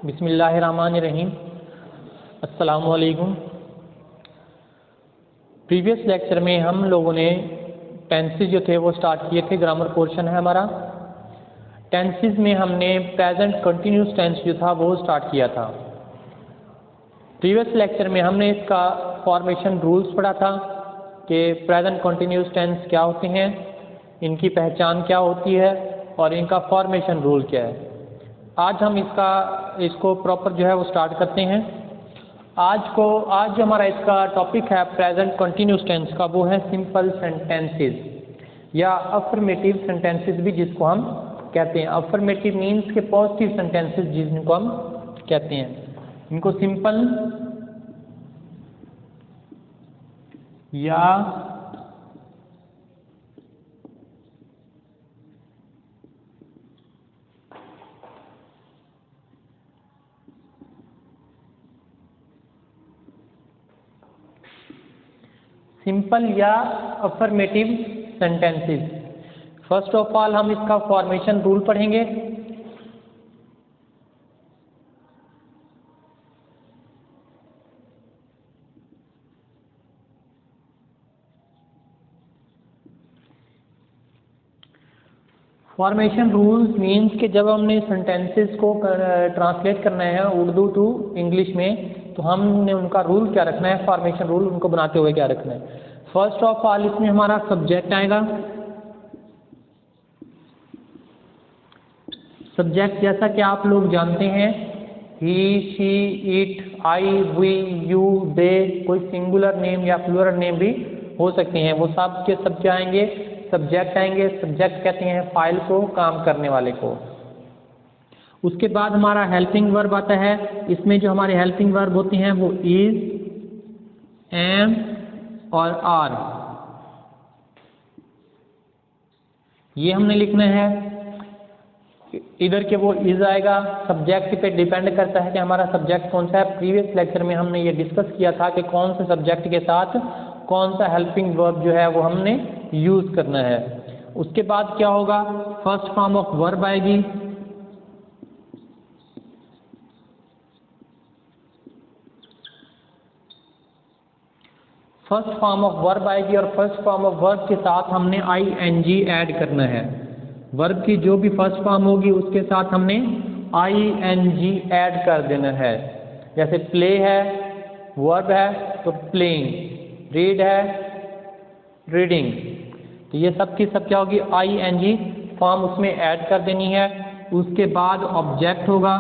बिस्मिल्लाहिर्रहमानिर्रहीम। अस्सलामुअलैकुम। Previous lecture में हम लोगों ने टेंसेस जो थे वो स्टार्ट किए थे। ग्रामर पोर्शन है हमारा। टेंसेस में हमने प्रेजेंट कंटिन्यूस टेंस जो था वो स्टार्ट किया था। प्रीवियस लेक्चर में हमने इसका फॉर्मेशन रूल्स पढ़ा था कि प्रेजेंट कंटिन्यूस टेंस क्या होते हैं, इनकी पहचान क्या होती है और इनका फॉर्मेशन रूल क्या है। आज हम इसको प्रॉपर जो है वो स्टार्ट करते हैं। आज जो हमारा इसका टॉपिक है प्रेजेंट कंटिन्यूस टेंस का, वो है सिंपल सेंटेंसेस या अफर्मेटिव सेंटेंसेस भी जिसको हम कहते हैं। अफर्मेटिव मीन्स के पॉजिटिव सेंटेंसेस जिनको हम कहते हैं। इनको सिंपल या सिंपल या affirmative sentences. First of all हम इसका फॉर्मेशन रूल पढ़ेंगे। फॉर्मेशन रूल्स मीन्स कि जब हमने सेंटेंसेस को ट्रांसलेट करना है उर्दू टू इंग्लिश में, तो हमने उनका रूल क्या रखना है, फॉर्मेशन रूल उनको बनाते हुए क्या रखना है। फर्स्ट ऑफ ऑल इसमें हमारा सब्जेक्ट आएगा। सब्जेक्ट जैसा कि आप लोग जानते हैं, he, she, it, I, we, you, they, कोई सिंगुलर नेम या प्लूरल नेम भी हो सकते हैं। वो सब के सब क्या आएंगे, सब्जेक्ट आएंगे। सब्जेक्ट कहते हैं फाइल को, काम करने वाले को। उसके बाद हमारा हेल्पिंग वर्ब आता है। इसमें जो हमारे हेल्पिंग वर्ब होते हैं वो इज, एम और आर, ये हमने लिखना है। इधर के वो इज आएगा। सब्जेक्ट पे डिपेंड करता है कि हमारा सब्जेक्ट कौन सा है। प्रीवियस लेक्चर में हमने ये डिस्कस किया था कि कौन से सब्जेक्ट के साथ कौन सा हेल्पिंग वर्ब जो है वो हमने यूज करना है। उसके बाद क्या होगा, फर्स्ट फॉर्म ऑफ वर्ब आएगी। फर्स्ट फॉर्म ऑफ वर्ब आएगी और फर्स्ट फॉर्म ऑफ वर्ब के साथ हमने आईएनजी ऐड करना है। वर्ब की जो भी फर्स्ट फॉर्म होगी उसके साथ हमने आईएनजी ऐड कर देना है। जैसे प्ले है, वर्ब है तो प्लेइंग, रीड है, रीडिंग, तो ये सब की सब क्या होगी, आईएनजी फॉर्म उसमें ऐड कर देनी है। उसके बाद ऑब्जेक्ट होगा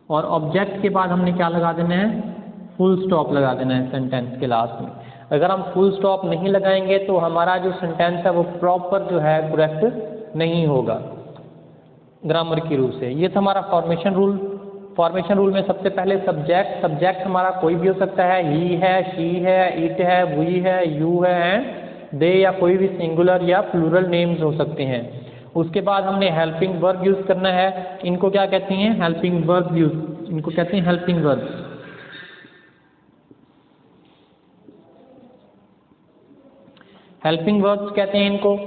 और ऑब्जेक्ट के बाद हमने क्या लगा देना है, फुल स्टॉप लगा देना है सेंटेंस के लास्ट में। अगर हम फुल स्टॉप नहीं लगाएंगे तो हमारा जो सेंटेंस है वो प्रॉपर जो है करेक्ट नहीं होगा ग्रामर की रूल से। ये था हमारा फॉर्मेशन रूल। फॉर्मेशन रूल में सबसे पहले सब्जेक्ट हमारा कोई भी हो सकता है। ही है, शी है, इट है, वी है, यू है एंड दे, या कोई भी सिंगुलर या प्लूरल नेम्स हो सकते हैं। उसके बाद हमने हेल्पिंग वर्ब यूज करना है। इनको क्या कहते हैं, हेल्पिंग वर्ब यूज, इनको कहते हैं हेल्पिंग वर्ब। हेल्पिंग वर्ब्स कहते हैं इनको।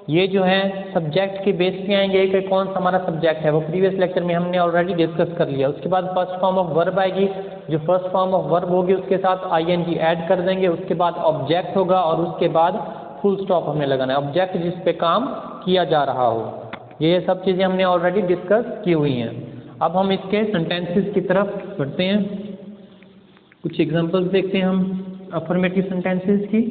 ये जो है सब्जेक्ट के बेस पे आएंगे कि कौन सा हमारा सब्जेक्ट है, वो प्रीवियस लेक्चर में हमने ऑलरेडी डिस्कस कर लिया। उसके बाद फर्स्ट फॉर्म ऑफ वर्ब आएगी। जो फर्स्ट फॉर्म ऑफ वर्ब होगी उसके साथ आईएनजी ऐड कर देंगे। उसके बाद ऑब्जेक्ट होगा और उसके बाद फुल स्टॉप हमने लगाना है, ऑब्जेक्ट जिस पे काम किया जा रहा हो। ये सब चीज़ें हमने ऑलरेडी डिस्कस की हुई हैं। अब हम इसके सेंटेंसेस की तरफ बढ़ते हैं। कुछ एग्जाम्पल्स देखते हैं हम अफर्मेटिव सेंटेंसेस की।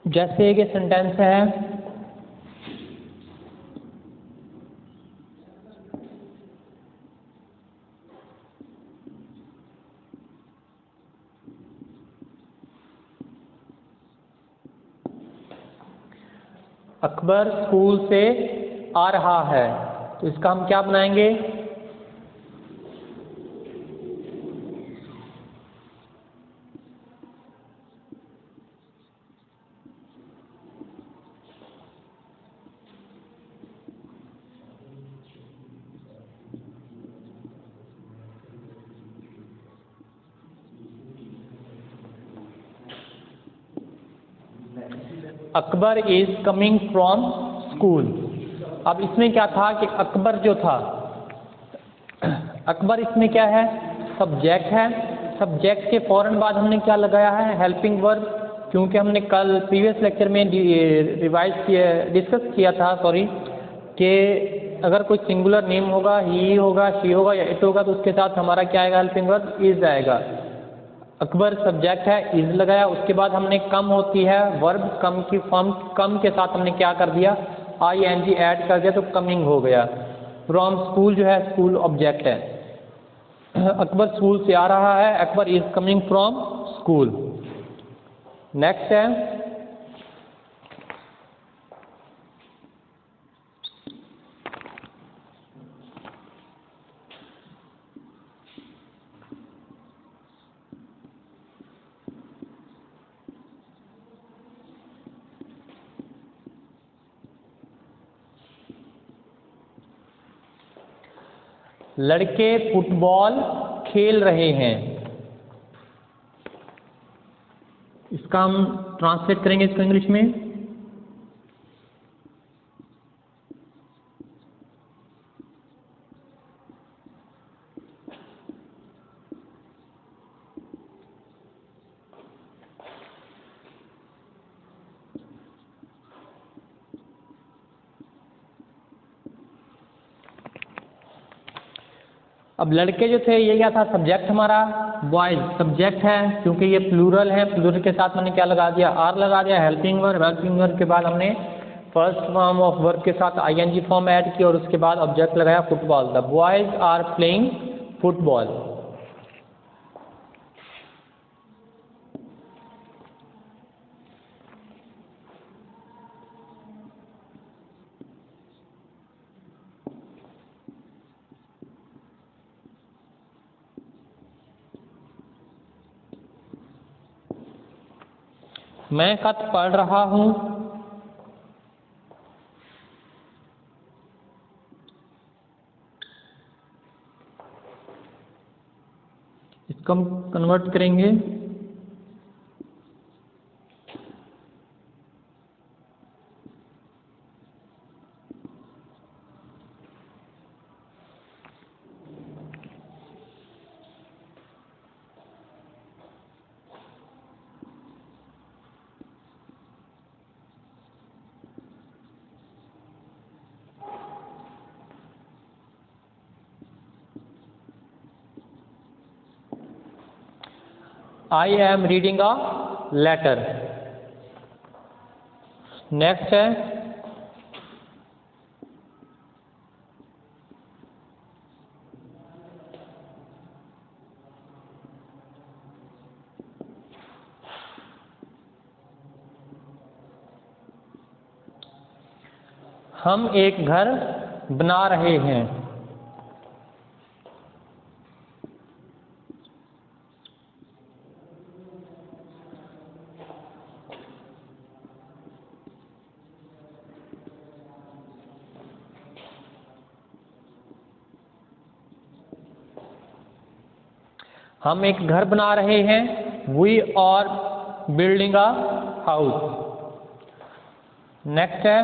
जैसे एक सेंटेंस है, अकबर स्कूल से आ रहा है, तो इसका हम क्या बनाएंगे, Akbar is coming from school. अब इसमें क्या था कि अकबर जो था, अकबर इसमें क्या है, सब्जेक्ट है। सब्जेक्ट के फ़ौरन बाद हमने क्या लगाया है, हेल्पिंग वर्ब, क्योंकि हमने कल प्रीवियस लेक्चर में रिवाइज किया, डिस्कस किया था सॉरी, कि अगर कोई सिंगुलर नेम होगा, ही होगा, शी होगा या इट होगा, तो उसके साथ हमारा क्या आएगा, हेल्पिंग वर्ब इज आएगा। अकबर सब्जेक्ट है, इज लगाया। उसके बाद हमने कम होती है वर्ब, कम की फॉर्म, कम के साथ हमने क्या कर दिया, ING ऐड कर दिया, तो कमिंग हो गया। फ्रॉम स्कूल जो है, स्कूल ऑब्जेक्ट है। अकबर स्कूल से आ रहा है, Akbar is coming from school. Next है लड़के फुटबॉल खेल रहे हैं। इसका हम ट्रांसलेट करेंगे इसको इंग्लिश में। अब लड़के जो थे, ये क्या था, सब्जेक्ट हमारा, बॉयज सब्जेक्ट है, क्योंकि ये प्लूरल है, प्लूरल के साथ मैंने क्या लगा दिया, आर लगा दिया। हेल्पिंग वर्ब, हेल्पिंग वर्ब के बाद हमने फर्स्ट फॉर्म ऑफ वर्ब के साथ ING फॉर्म ऐड किया और उसके बाद ऑब्जेक्ट लगाया football. The boys are playing football. मैं खत पढ़ रहा हूँ। इसको हम कन्वर्ट करेंगे। I am reading a letter। Next है हम एक घर बना रहे हैं। हम एक घर बना रहे हैं। We are building a house. Next है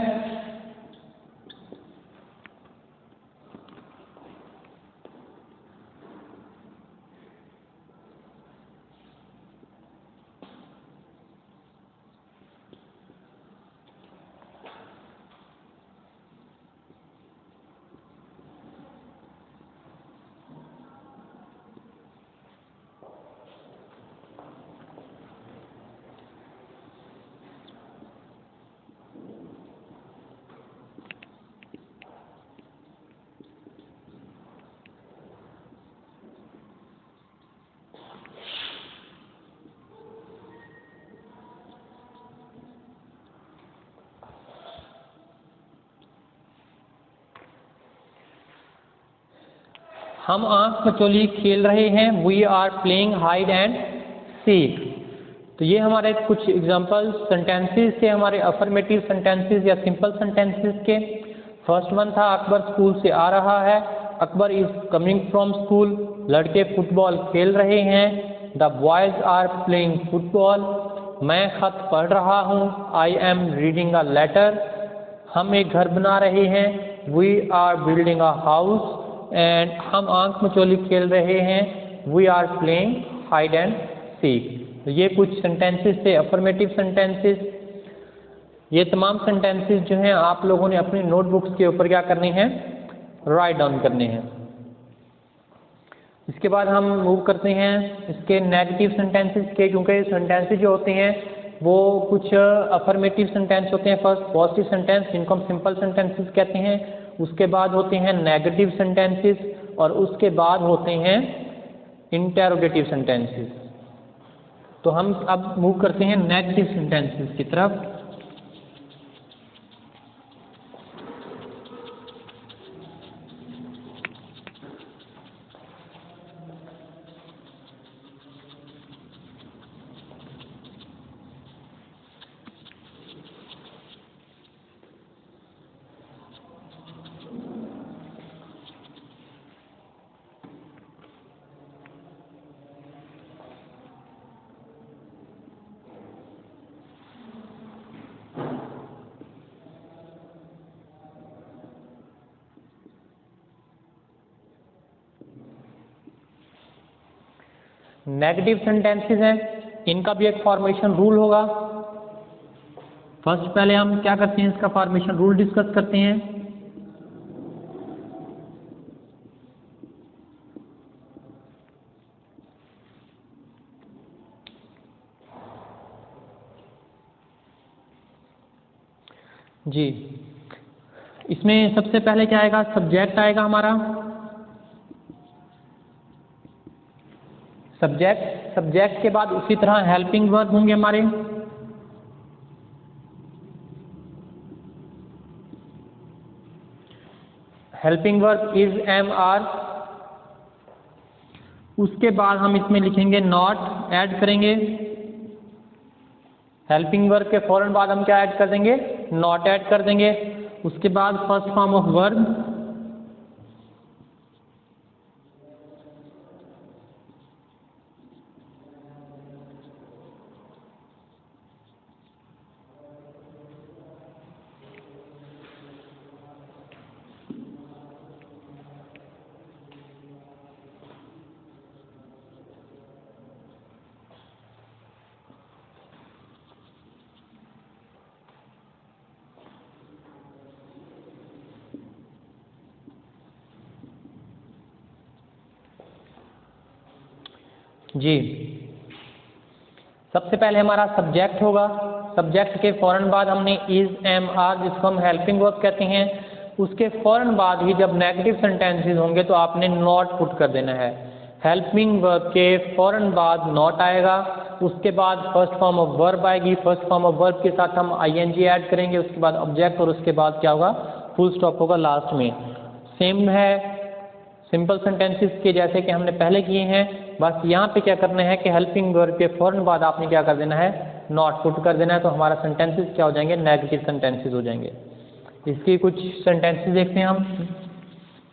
हम आंख मचोली खेल रहे हैं। We are playing hide and seek. तो ये हमारे कुछ एग्जांपल सेंटेंसेस थे, हमारे अफर्मेटिव सेंटेंसेस या सिंपल सेंटेंसेस के। फर्स्ट वन था अकबर स्कूल से आ रहा है। Akbar is coming from school. लड़के फुटबॉल खेल रहे हैं। The boys are playing football. मैं खत पढ़ रहा हूँ, I am reading a letter. हम एक घर बना रहे हैं, we are building a house. And हम आंख मचोली खेल रहे हैं, we are playing hide and seek. ये कुछ सेंटेंसेस थे अफर्मेटिव सेंटेंसेस। ये तमाम सेंटेंसेस जो हैं आप लोगों ने अपनी नोटबुक्स के ऊपर क्या करने हैं, राइट डाउन करने हैं। इसके बाद हम मूव करते हैं इसके नेगेटिव सेंटेंसेस के, क्योंकि सेंटेंसेस जो होते हैं वो कुछ अफर्मेटिव सेंटेंस होते हैं। फर्स्ट पॉजिटिव सेंटेंस जिनको हम सिंपल सेंटेंसेस कहते हैं, उसके बाद होते हैं नेगेटिव सेंटेंसेस और उसके बाद होते हैं इंटेरोगेटिव सेंटेंसेस। तो हम अब मूव करते हैं नेगेटिव सेंटेंसेस की तरफ। नेगेटिव सेंटेंसेस हैं, इनका भी एक फॉर्मेशन रूल होगा। फर्स्ट पहले हम क्या करते हैं, इसका फॉर्मेशन रूल डिस्कस करते हैं। जी, इसमें सबसे पहले क्या आएगा, सब्जेक्ट आएगा हमारा। सब्जेक्ट के बाद उसी तरह हेल्पिंग वर्ब होंगे हमारे। Helping verb is, am, are. उसके बाद हम इसमें लिखेंगे नॉट, ऐड करेंगे। हेल्पिंग वर्ब के फौरन बाद हम क्या ऐड कर देंगे, नॉट ऐड कर देंगे। उसके बाद फर्स्ट फॉर्म ऑफ वर्ब, जी। सबसे पहले हमारा सब्जेक्ट होगा। सब्जेक्ट के फौरन बाद हमने इज, एम, आर, जिसको हम हेल्पिंग वर्ब कहते हैं। उसके फौरन बाद ही जब नेगेटिव सेंटेंसेस होंगे तो आपने नॉट पुट कर देना है। हेल्पिंग वर्ब के फौरन बाद नॉट आएगा। उसके बाद फर्स्ट फॉर्म ऑफ वर्ब आएगी। फर्स्ट फॉर्म ऑफ वर्ब के साथ हम आईएनजी ऐड करेंगे। उसके बाद ऑब्जेक्ट और उसके बाद क्या होगा, फुल स्टॉप होगा लास्ट में। सेम है सिंपल सेंटेंसेस के जैसे कि हमने पहले किए हैं, बस यहाँ पे क्या करना है कि हेल्पिंग वर्ब के फौरन बाद आपने क्या कर देना है, नॉट पुट कर देना है। तो हमारा सेंटेंसेस क्या हो जाएंगे, नेगेटिव सेंटेंसेस हो जाएंगे। इसकी कुछ सेंटेंसेस देखते हैं हम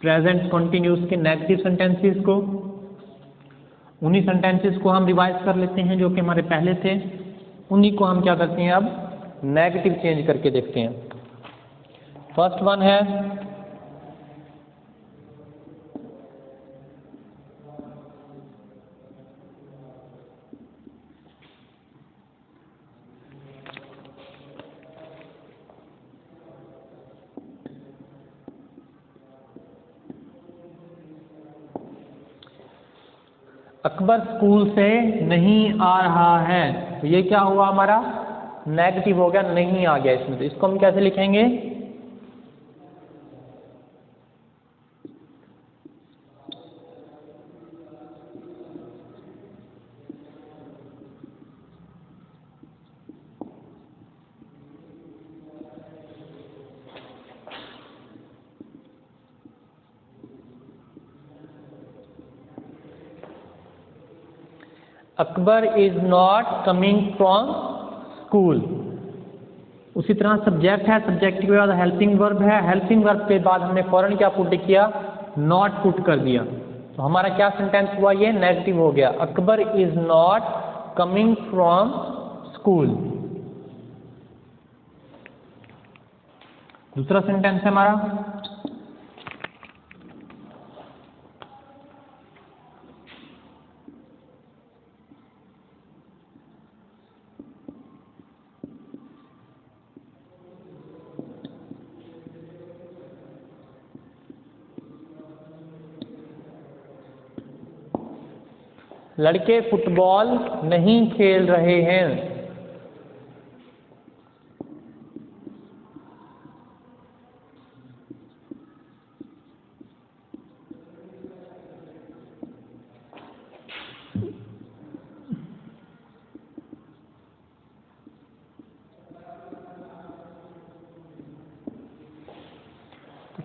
प्रेजेंट कंटिन्यूस के नेगेटिव सेंटेंसेस को। उन्हीं सेंटेंसेस को हम रिवाइज कर लेते हैं जो कि हमारे पहले थे, उन्हीं को हम क्या करते हैं अब नेगेटिव चेंज करके देखते हैं। फर्स्ट वन है अकबर स्कूल से नहीं आ रहा है। तो ये क्या हुआ, हमारा नेगेटिव हो गया, नहीं आ गया इसमें। तो इसको हम कैसे लिखेंगे, Akbar is not coming from school. उसी तरह सब्जेक्ट है, सब्जेक्ट के बाद हेल्पिंग वर्ब है। हेल्पिंग वर्ब के बाद हमने फौरन क्या पुट किया, नॉट पुट कर दिया। तो हमारा क्या सेंटेंस हुआ, ये नेगेटिव हो गया। Akbar is not coming from school. दूसरा सेंटेंस है हमारा लड़के फुटबॉल नहीं खेल रहे हैं।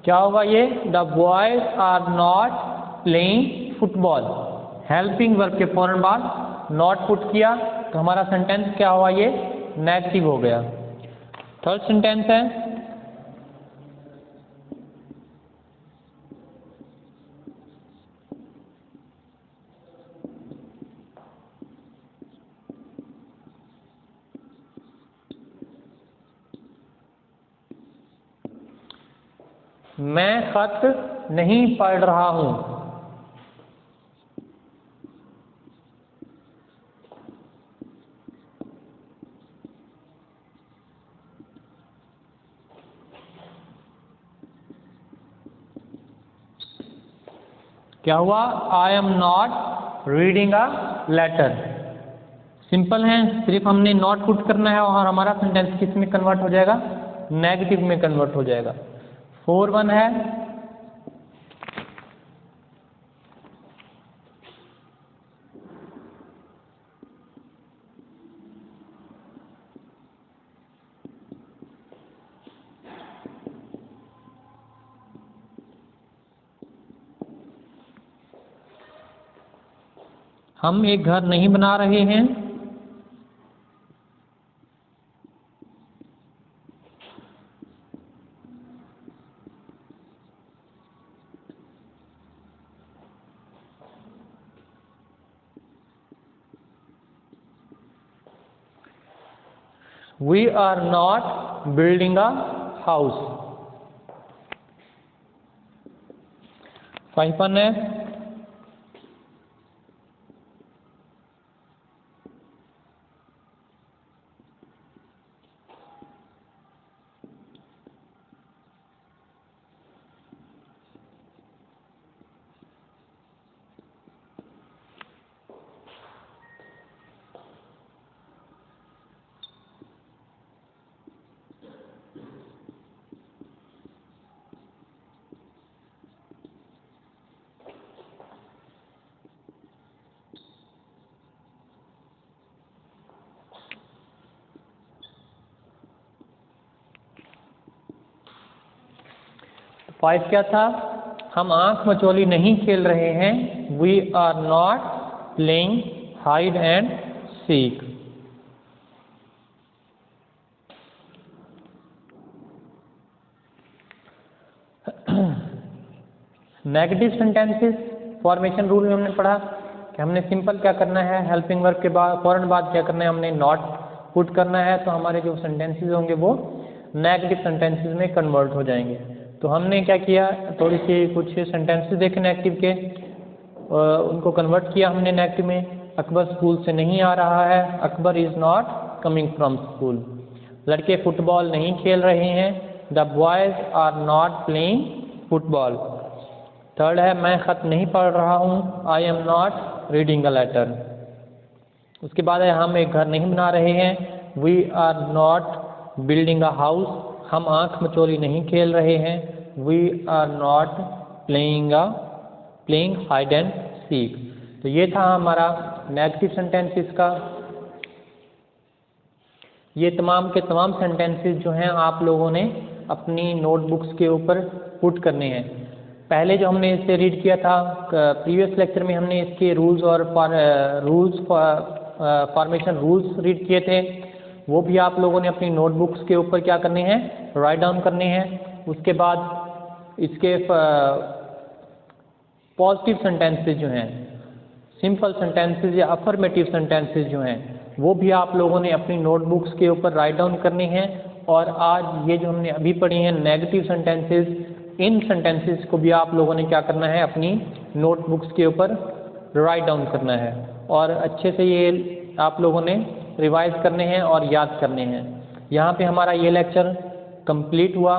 क्या होगा ये? The boys are not playing football. Helping verb के फौरन बाद नॉट पुट किया तो हमारा सेंटेंस क्या हुआ? ये नेगेटिव हो गया। थर्ड सेंटेंस है मैं खत नहीं पढ़ रहा हूं। क्या हुआ? I am not reading a letter. Simple है, सिर्फ हमने नॉट पुट करना है और हमारा सेंटेंस किस में कन्वर्ट हो जाएगा? नेगेटिव में कन्वर्ट हो जाएगा। 4-1 है। हम एक घर नहीं बना रहे हैं। We are not building a house। 5-1 है। फाइव क्या था? हम आंख मचोली नहीं खेल रहे हैं। We are not playing hide and seek. Negative sentences formation rule में हमने पढ़ा कि हमने सिंपल क्या करना है, हेल्पिंग वर्ब के बाद फौरन बाद क्या करना है, हमने नॉट पुट करना है, तो हमारे जो सेंटेंसेस होंगे वो नेगेटिव सेंटेंसेस में कन्वर्ट हो जाएंगे। तो हमने क्या किया, थोड़ी सी कुछ सेंटेंसेस देखे नेगेटिव के, उनको कन्वर्ट किया हमने नेगेटिव में। अकबर स्कूल से नहीं आ रहा है। Akbar is not coming from school. लड़के फुटबॉल नहीं खेल रहे हैं। The boys are not playing football. Third है मैं खत नहीं पढ़ रहा हूँ। I am not reading a letter. उसके बाद है हम एक घर नहीं बना रहे हैं। We are not building a house. हम आंख मचोली नहीं खेल रहे हैं। We are not playing hide and seek. तो ये था हमारा नेगेटिव सेंटेंसेस का। ये तमाम के तमाम सेंटेंसेस जो हैं आप लोगों ने अपनी नोटबुक्स के ऊपर पुट करने हैं। पहले जो हमने इसे रीड किया था प्रीवियस लेक्चर में, हमने इसके रूल्स और फॉर्मेशन रूल्स रीड किए थे। वो भी आप लोगों ने अपनी नोटबुक्स के ऊपर क्या करने हैं, राइट डाउन करने हैं। उसके बाद इसके पॉजिटिव सेंटेंसेस जो हैं, सिंपल सेंटेंसेस या अफर्मेटिव सेंटेंसेस जो हैं, वो भी आप लोगों ने अपनी नोटबुक्स के ऊपर राइट डाउन करनी है। और आज ये जो हमने अभी पढ़ी हैं नेगेटिव सेंटेंसेस, इन सेंटेंसेस को भी आप लोगों ने क्या करना है, अपनी नोटबुक्स के ऊपर राइट डाउन करना है और अच्छे से ये आप लोगों ने रिवाइज करने हैं और याद करने हैं। यहाँ पे हमारा ये लेक्चर कंप्लीट हुआ।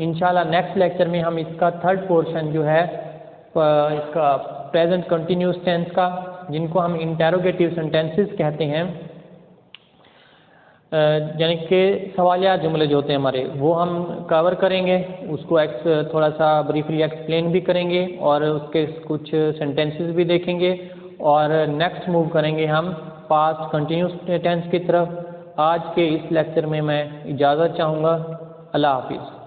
इंशाल्लाह नेक्स्ट लेक्चर में हम इसका थर्ड पोर्शन जो है इसका प्रेजेंट कंटिन्यूस टेंस का, जिनको हम इंटेरोगेटिव सेंटेंसेस कहते हैं, यानी कि सवालिया जुमले जो होते हैं हमारे, वो हम कवर करेंगे। उसको थोड़ा सा ब्रीफली एक्सप्लेन भी करेंगे और उसके कुछ सेंटेंसेस भी देखेंगे और नेक्स्ट मूव करेंगे हम पास्ट कंटिन्यूस टेंस की तरफ। आज के इस लेक्चर में मैं इजाज़त चाहूँगा। अल्लाह हाफिज़।